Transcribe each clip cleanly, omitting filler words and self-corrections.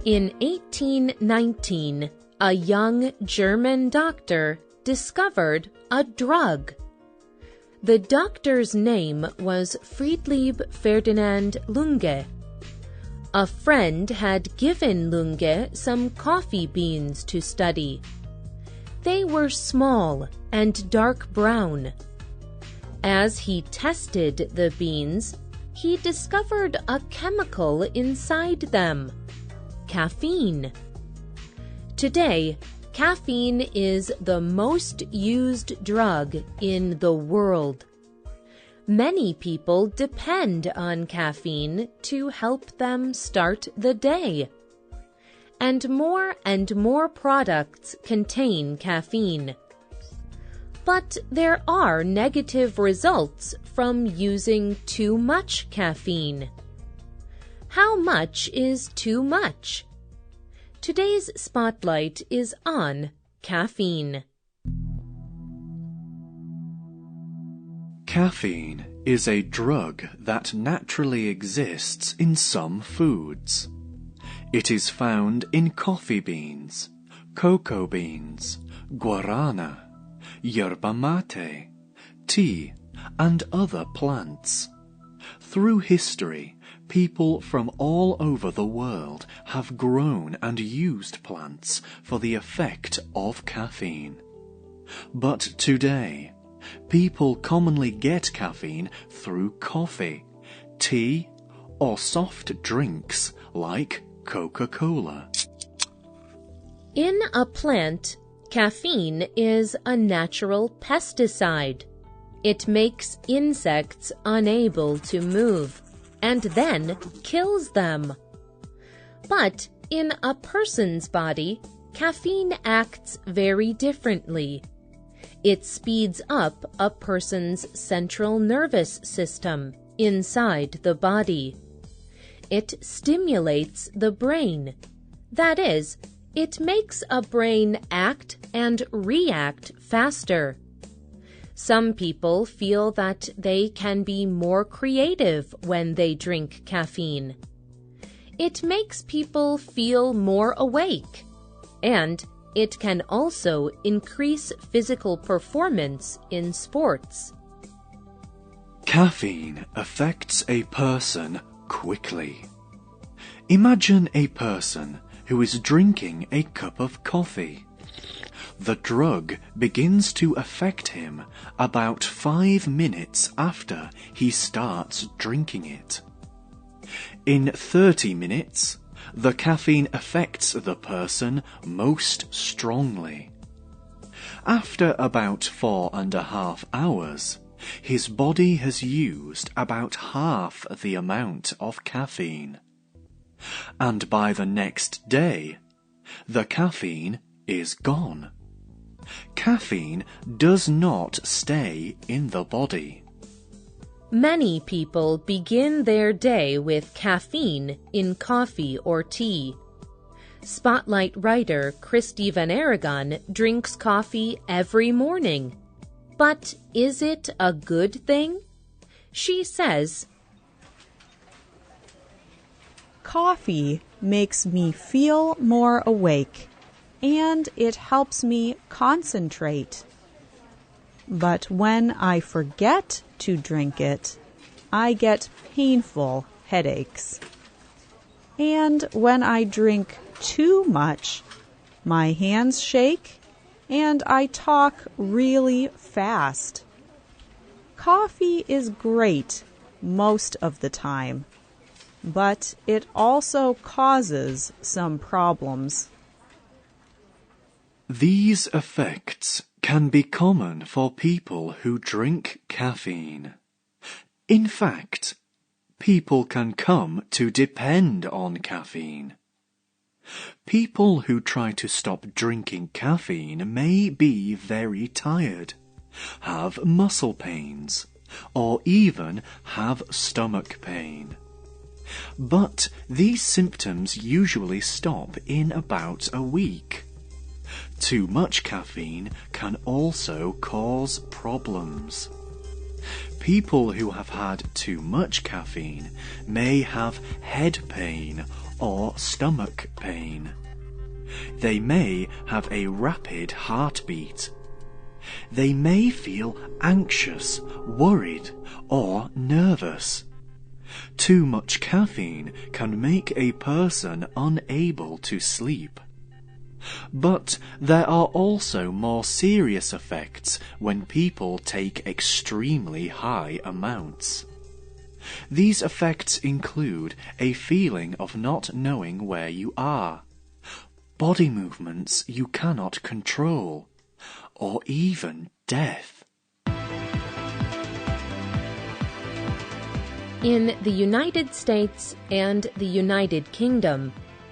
In 1819, a young German doctor discovered a drug. The doctor's name was Friedlieb Ferdinand Lunge. A friend had given Lunge some coffee beans to study. They were small and dark brown. As he tested the beans, he discovered a chemical inside them: caffeine. Today, caffeine is the most used drug in the world. Many people depend on caffeine to help them start the day. And more products contain caffeine. But there are negative results from using too much caffeine. How much is too much? Today's spotlight is on caffeine. Caffeine is a drug that naturally exists in some foods. It is found in coffee beans, cocoa beans, guarana, yerba mate, tea, and other plants. Through history, people from all over the world have grown and used plants for the effect of caffeine. But today, people commonly get caffeine through coffee, tea, or soft drinks like Coca-Cola. In a plant, caffeine is a natural pesticide. It makes insects unable to move and then kills them. But in a person's body, caffeine acts very differently. It speeds up a person's central nervous system inside the body. It stimulates the brain. That is, it makes a brain act and react faster. Some people feel that they can be more creative when they drink caffeine. It makes people feel more awake, and it can also increase physical performance in sports. Caffeine affects a person quickly. Imagine a person who is drinking a cup of coffee. The drug begins to affect him about 5 minutes after he starts drinking it. In 30 minutes, the caffeine affects the person most strongly. After about 4.5 hours, his body has used about half the amount of caffeine. And by the next day, the caffeine is gone. Caffeine does not stay in the body. Many people begin their day with caffeine in coffee or tea. Spotlight writer Christy Van Aragon drinks coffee every morning. But is it a good thing? She says, "Coffee makes me feel more awake, and it helps me concentrate. But when I forget to drink it, I get painful headaches. And when I drink too much, my hands shake and I talk really fast. Coffee is great most of the time, but it also causes some problems." These effects can be common for people who drink caffeine. In fact, people can come to depend on caffeine. People who try to stop drinking caffeine may be very tired, have muscle pains, or even have stomach pain. But these symptoms usually stop in about a week. Too much caffeine can also cause problems. People who have had too much caffeine may have head pain or stomach pain. They may have a rapid heartbeat. They may feel anxious, worried, or nervous. Too much caffeine can make a person unable to sleep. But there are also more serious effects when people take extremely high amounts. These effects include a feeling of not knowing where you are, body movements you cannot control, or even death. In the United States and the United Kingdom,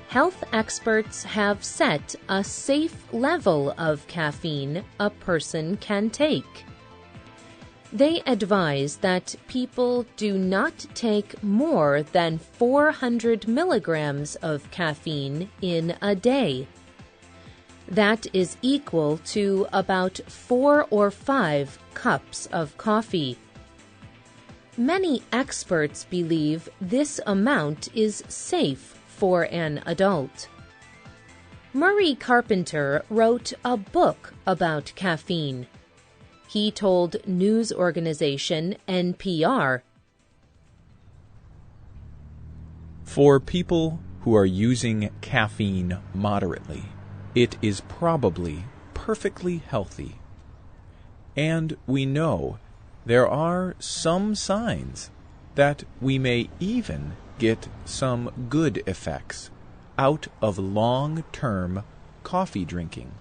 health experts have set a safe level of caffeine a person can take. They advise that people do not take more than 400 milligrams of caffeine in a day. That is equal to about 4 or 5 cups of coffee. Many experts believe this amount is safe for an adult. Murray Carpenter wrote a book about caffeine. He told news organization NPR, "For people who are using caffeine moderately, it is probably perfectly healthy. And we know there are some signs that we may even get some good effects out of long-term coffee drinking."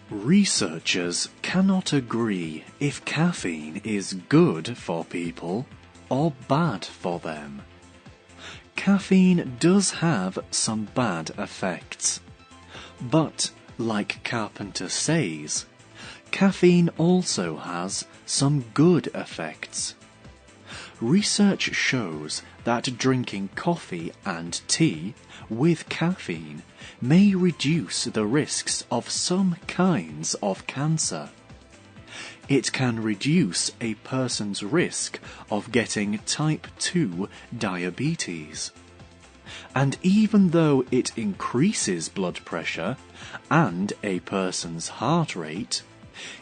Researchers cannot agree if caffeine is good for people or bad for them. Caffeine does have some bad effects, but like Carpenter says, caffeine also has some good effects. Research shows that drinking coffee and tea with caffeine may reduce the risks of some kinds of cancer. It can reduce a person's risk of getting type 2 diabetes. And even though it increases blood pressure and a person's heart rate,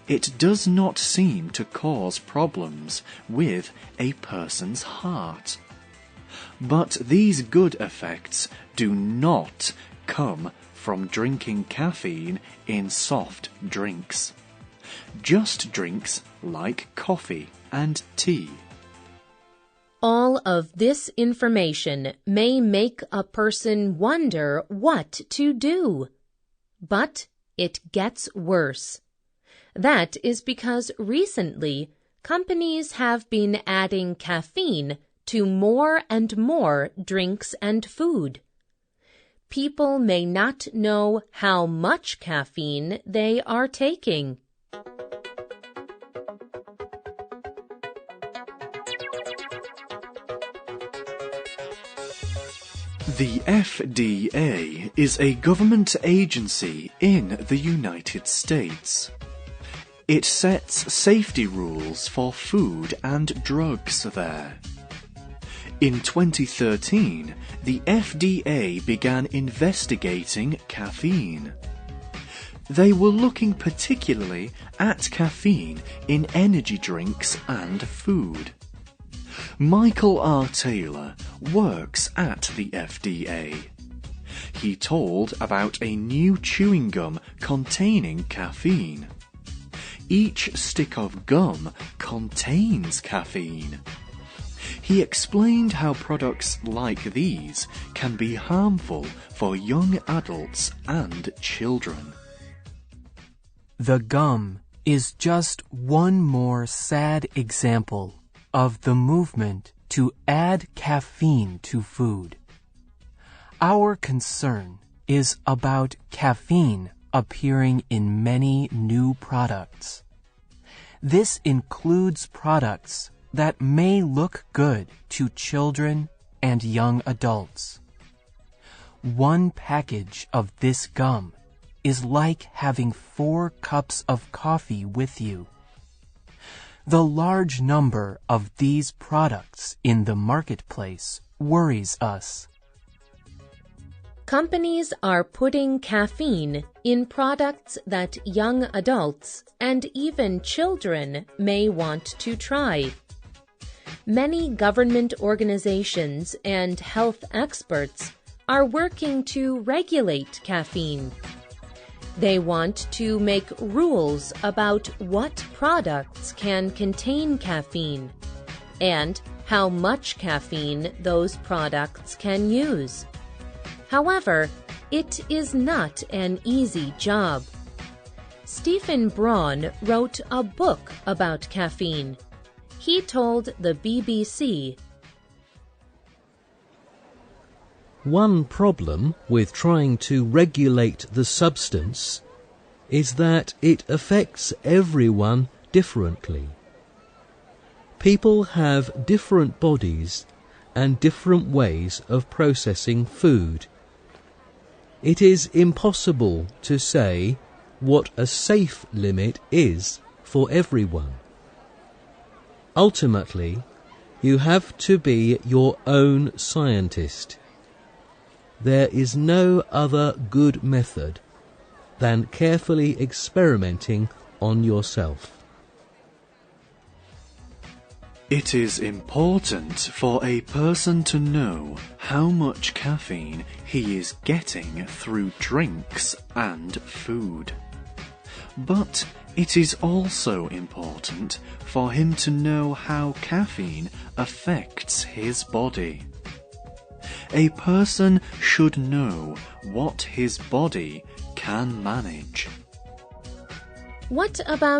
it does not seem to cause problems with a person's heart. But these good effects do not come from drinking caffeine in soft drinks. Just drinks like coffee and tea. All of this information may make a person wonder what to do. But it gets worse. That is because recently, companies have been adding caffeine to more and more drinks and food. People may not know how much caffeine they are taking. The FDA is a government agency in the United States. It sets safety rules for food and drugs there. In 2013, the FDA began investigating caffeine. They were looking particularly at caffeine in energy drinks and food. Michael R. Taylor works at the FDA. He told about a new chewing gum containing caffeine. Each stick of gum contains caffeine. He explained how products like these can be harmful for young adults and children. The gum is just one more sad example of the movement to add caffeine to food. Our concern is about caffeine appearing in many new products. This includes products that may look good to children and young adults. One package of this gum is like having 4 cups of coffee with you. The large number of these products in the marketplace worries us. Companies are putting caffeine in products that young adults and even children may want to try. Many government organizations and health experts are working to regulate caffeine. They want to make rules about what products can contain caffeine and how much caffeine those products can use. However, it is not an easy job. Stephen Braun wrote a book about caffeine. He told the BBC, "One problem with trying to regulate the substance is that it affects everyone differently. People have different bodies and different ways of processing food. It is impossible to say what a safe limit is for everyone. Ultimately, you have to be your own scientist. There is no other good method than carefully experimenting on yourself." It is important for a person to know how much caffeine he is getting through drinks and food. But it is also important for him to know how caffeine affects his body. A person should know what his body can manage. what about